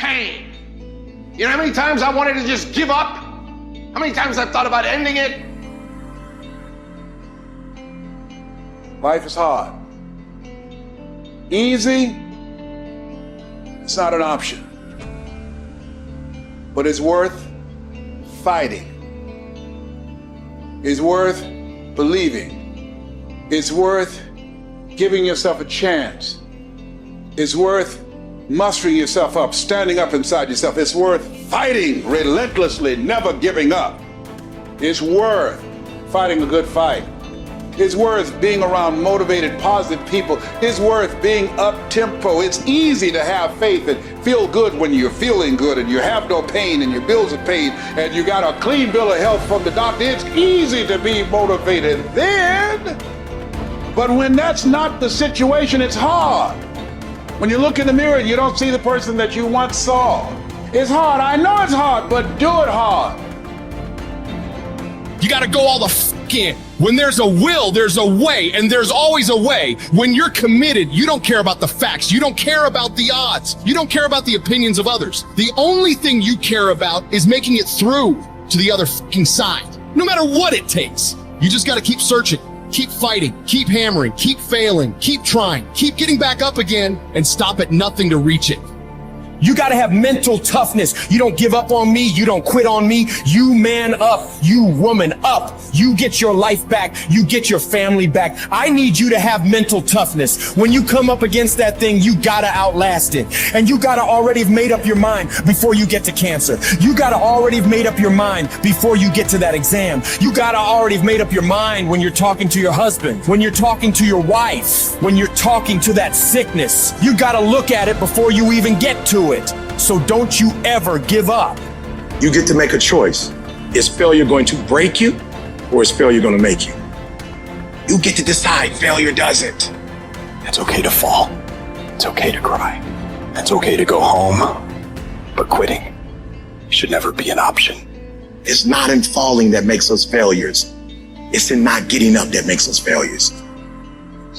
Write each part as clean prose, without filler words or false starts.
pain. You know how many times I wanted to just give up? How many times I've thought about ending it? Life is hard. Easy, it's not an option. But it's worth fighting. It's worth believing. It's worth giving yourself a chance. It's worth mustering yourself up, standing up inside yourself. It's worth fighting relentlessly, never giving up. It's worth fighting a good fight. It's worth being around motivated, positive people. It's worth being up-tempo. It's easy to have faith and feel good when you're feeling good and you have no pain and your bills are paid and you got a clean bill of health from the doctor. It's easy to be motivated then. But when that's not the situation, it's hard. When you look in the mirror and you don't see the person that you once saw. It's hard. I know it's hard, but do it hard. You got to go all the f in. When there's a will, there's a way, and there's always a way. When you're committed, you don't care about the facts. You don't care about the odds. You don't care about the opinions of others. The only thing you care about is making it through to the other f***ing side. No matter what it takes. You just got to keep searching, keep fighting, keep hammering, keep failing, keep trying, keep getting back up again, and stop at nothing to reach it. You gotta have mental toughness. You don't give up on me. You don't quit on me. You man up. You woman up. You get your life back. You get your family back. I need you to have mental toughness. When you come up against that thing, you gotta outlast it. And you gotta already have made up your mind before you get to cancer. You gotta already have made up your mind before you get to that exam. You gotta already have made up your mind when you're talking to your husband, when you're talking to your wife, when you're talking to that sickness. You gotta look at it before you even get to it. So don't you ever give up. You get to make a choice. Is failure going to break you or is failure going to make you? You get to decide. Failure doesn't. It's okay to fall. It's okay to cry. It's okay to go home. But quitting should never be an option. It's not in falling that makes us failures. It's in not getting up that makes us failures.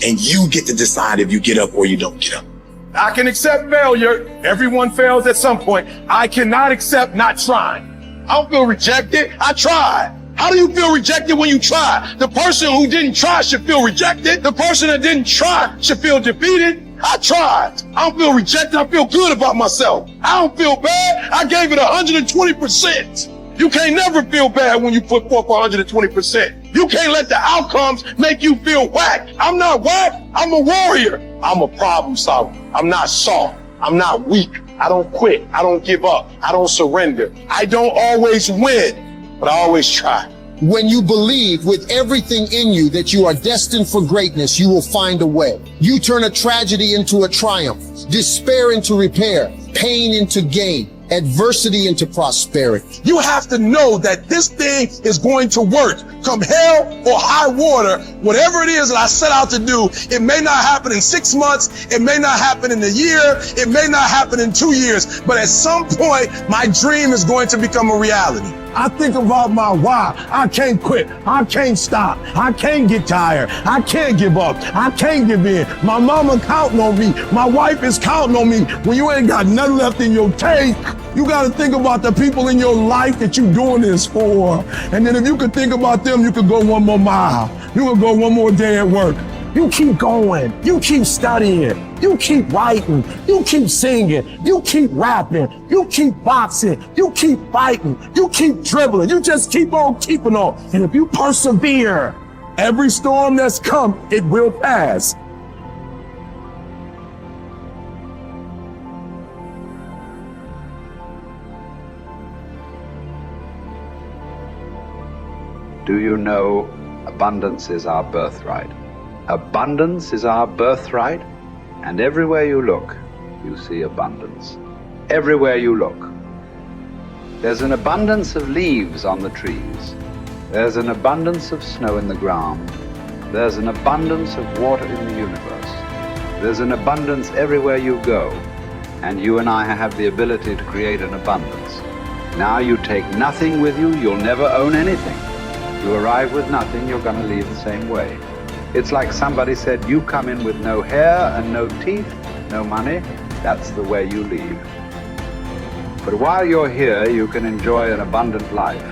And you get to decide if you get up or you don't get up. I can accept failure. Everyone fails at some point. I cannot accept not trying. I don't feel rejected. I tried. How do you feel rejected when you try? The person who didn't try should feel rejected. The person that didn't try should feel defeated. I tried. I don't feel rejected. I feel good about myself. I don't feel bad. I gave it 120%. You can't never feel bad when you put forth 120%. You can't let the outcomes make you feel whack. I'm not whack. I'm a warrior. I'm a problem solver. I'm not soft. I'm not weak. I don't quit. I don't give up. I don't surrender. I don't always win, but I always try. When you believe with everything in you that you are destined for greatness, you will find a way. You turn a tragedy into a triumph, despair into repair, pain into gain, adversity into prosperity. You have to know that this thing is going to work. Come hell or high water, whatever it is that I set out to do, it may not happen in 6 months, it may not happen in a year, it may not happen in 2 years, but at some point, my dream is going to become a reality. I think about my why. I can't quit. I can't stop. I can't get tired. I can't give up. I can't give in. My mama counting on me. My wife is counting on me. When you ain't got nothing left in your tank, you got to think about the people in your life that you're doing this for. And then if you could think about them, you could go one more mile. You could go one more day at work. You keep going. You keep studying. You keep writing. You keep singing. You keep rapping. You keep boxing. You keep fighting. You keep dribbling. You just keep on keeping on. And if you persevere, every storm that's come, it will pass. Do you know abundance is our birthright? Abundance is our birthright, and everywhere you look, you see abundance. Everywhere you look. There's an abundance of leaves on the trees. There's an abundance of snow in the ground. There's an abundance of water in the universe. There's an abundance everywhere you go, and you and I have the ability to create an abundance. Now you take nothing with you, you'll never own anything. You arrive with nothing, you're going to leave the same way. It's like somebody said, you come in with no hair and no teeth, no money, that's the way you leave. But while you're here, you can enjoy an abundant life.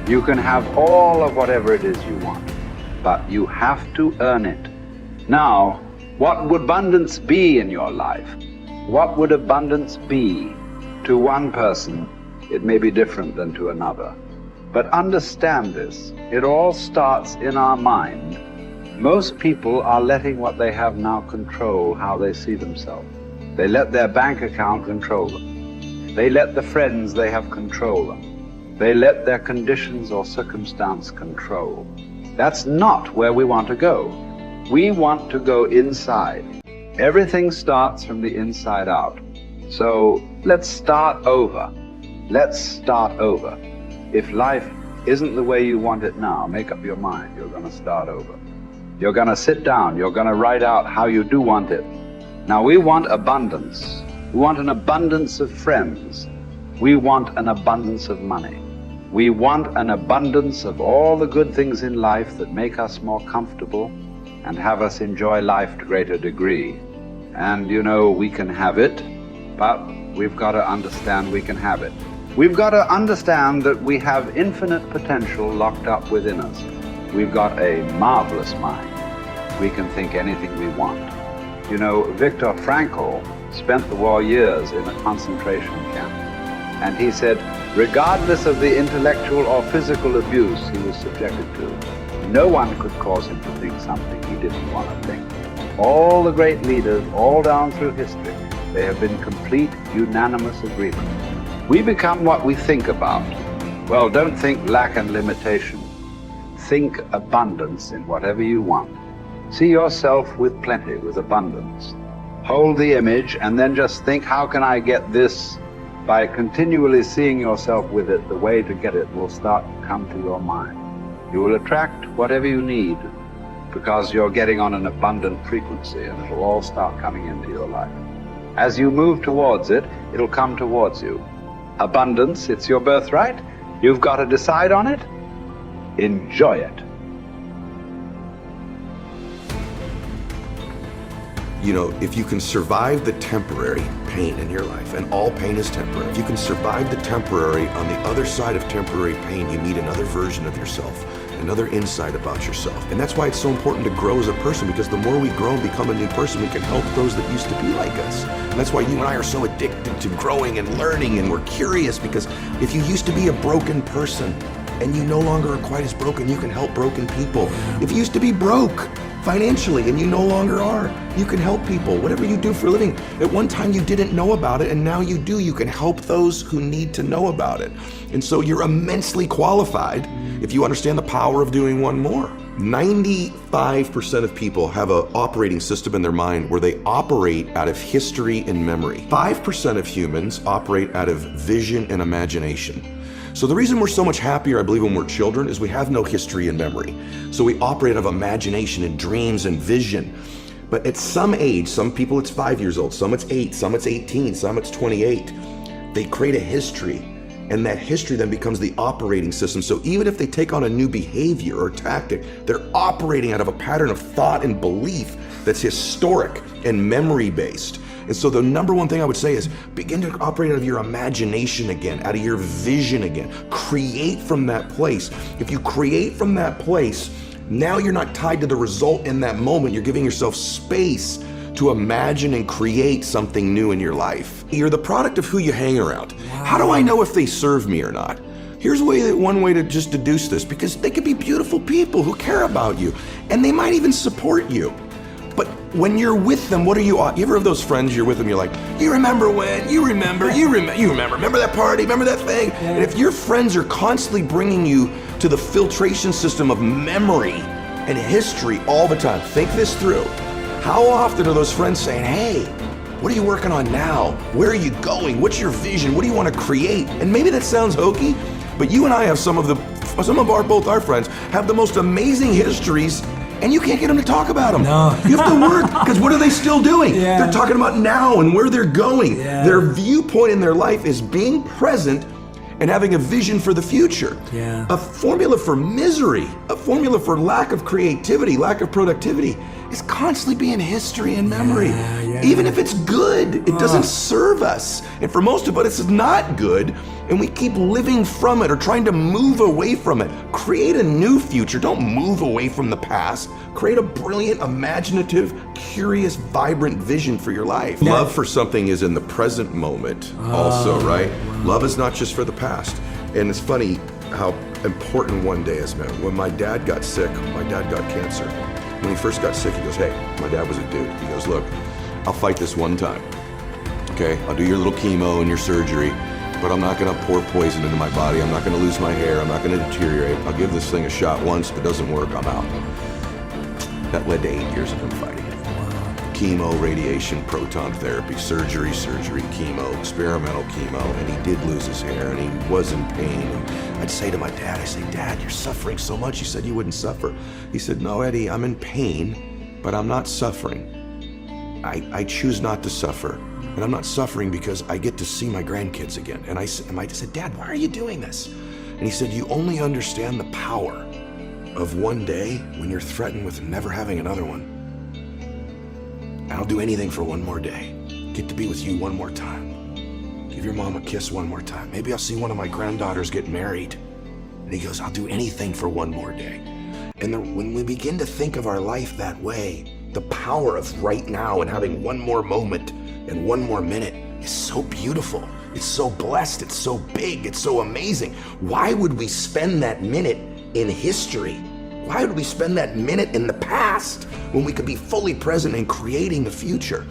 You can have all of whatever it is you want, but you have to earn it. Now, what would abundance be in your life? What would abundance be? To one person, it may be different than to another. But understand this, it all starts in our mind. Most people are letting what they have now control how they see themselves. They let their bank account control them. They let the friends they have control them. They let their conditions or circumstance control. That's not where we want to go. We want to go inside. Everything starts from the inside out. So let's start over. Let's start over. If life isn't the way you want it now, make up your mind. You're going to start over. You're going to sit down. You're going to write out how you do want it. Now, we want abundance. We want an abundance of friends. We want an abundance of money. We want an abundance of all the good things in life that make us more comfortable and have us enjoy life to a greater degree. And you know, we can have it, but we've got to understand we can have it. We've got to understand that we have infinite potential locked up within us. We've got a marvelous mind. We can think anything we want. You know, Viktor Frankl spent the war years in a concentration camp. And he said, regardless of the intellectual or physical abuse he was subjected to, no one could cause him to think something he didn't want to think. All the great leaders, all down through history, they have been complete, unanimous agreement. We become what we think about. Well, don't think lack and limitation. Think abundance in whatever you want. See yourself with plenty, with abundance. Hold the image and then just think, how can I get this? By continually seeing yourself with it, the way to get it will start to come to your mind. You will attract whatever you need because you're getting on an abundant frequency, and it'll all start coming into your life. As you move towards it, it'll come towards you. Abundance, it's your birthright. You've got to decide on it. Enjoy it. You know, if you can survive the temporary pain in your life, and all pain is temporary, if you can survive the temporary, on the other side of temporary pain, you meet another version of yourself, another insight about yourself. And that's why it's so important to grow as a person, because the more we grow and become a new person, we can help those that used to be like us. And that's why you and I are so addicted to growing and learning, and we're curious, because if you used to be a broken person and you no longer are quite as broken, you can help broken people. If you used to be broke financially and you no longer are, you can help people. Whatever you do for a living, at one time you didn't know about it and now you do. You can help those who need to know about it. And so you're immensely qualified if you understand the power of doing one more. 95% of people have an operating system in their mind where they operate out of history and memory. 5% of humans operate out of vision and imagination. So the reason we're so much happier, I believe, when we're children is we have no history and memory. So we operate out of imagination and dreams and vision. But at some age, some people it's 5 years old, some it's 8, some it's 18, some it's 28, they create a history. And that history then becomes the operating system. So even if they take on a new behavior or tactic, they're operating out of a pattern of thought and belief that's historic and memory-based. And so the number one thing I would say is begin to operate out of your imagination again, out of your vision again. Create from that place. If you create from that place, now you're not tied to the result in that moment. You're giving yourself space to imagine and create something new in your life. You're the product of who you hang around. Wow. How do I know if they serve me or not? Here's one way to just deduce this, because they could be beautiful people who care about you, and they might even support you. But when you're with them, what are you ever have those friends you're with them, you're like, you remember when, you remember that party, remember that thing? Yeah. And if your friends are constantly bringing you to the filtration system of memory and history all the time, think this through. How often are those friends saying, hey, what are you working on now? Where are you going? What's your vision? What do you want to create? And maybe that sounds hokey, but you and I have both our friends have the most amazing histories, and you can't get them to talk about them. No. You have to work, because what are they still doing? Yeah. They're talking about now and where they're going. Yeah. Their viewpoint in their life is being present and having a vision for the future. Yeah. A formula for misery, a formula for lack of creativity, lack of productivity, is constantly being history and memory. Even if it's good, it doesn't serve us. And for most of us, it's not good. And we keep living from it or trying to move away from it. Create a new future. Don't move away from the past. Create a brilliant, imaginative, curious, vibrant vision for your life. Love for something is in the present moment also, right? Love is not just for the past. And it's funny how important one day is, man. When my dad got sick, my dad got cancer. When he first got sick, he goes, hey, my dad was a dude. He goes, look, I'll fight this one time. Okay, I'll do your little chemo and your surgery, but I'm not gonna pour poison into my body. I'm not gonna lose my hair. I'm not gonna deteriorate. I'll give this thing a shot once. If it doesn't work, I'm out. That led to 8 years of him fighting it. Chemo, radiation, proton therapy, surgery, chemo, experimental chemo, and he did lose his hair and he was in pain. And I'd say to my dad, Dad, you're suffering so much. You said you wouldn't suffer. He said, no, Eddie, I'm in pain, but I'm not suffering. I choose not to suffer. And I'm not suffering because I get to see my grandkids again. And I said, Dad, why are you doing this? And he said, you only understand the power of one day when you're threatened with never having another one. I'll do anything for one more day. Get to be with you one more time. Give your mom a kiss one more time. Maybe I'll see one of my granddaughters get married. And he goes, I'll do anything for one more day. And when we begin to think of our life that way, the power of right now and having one more moment and one more minute is so beautiful. It's so blessed. It's so big. It's so amazing. Why would we spend that minute in history? Why would we spend that minute in the past when we could be fully present and creating the future?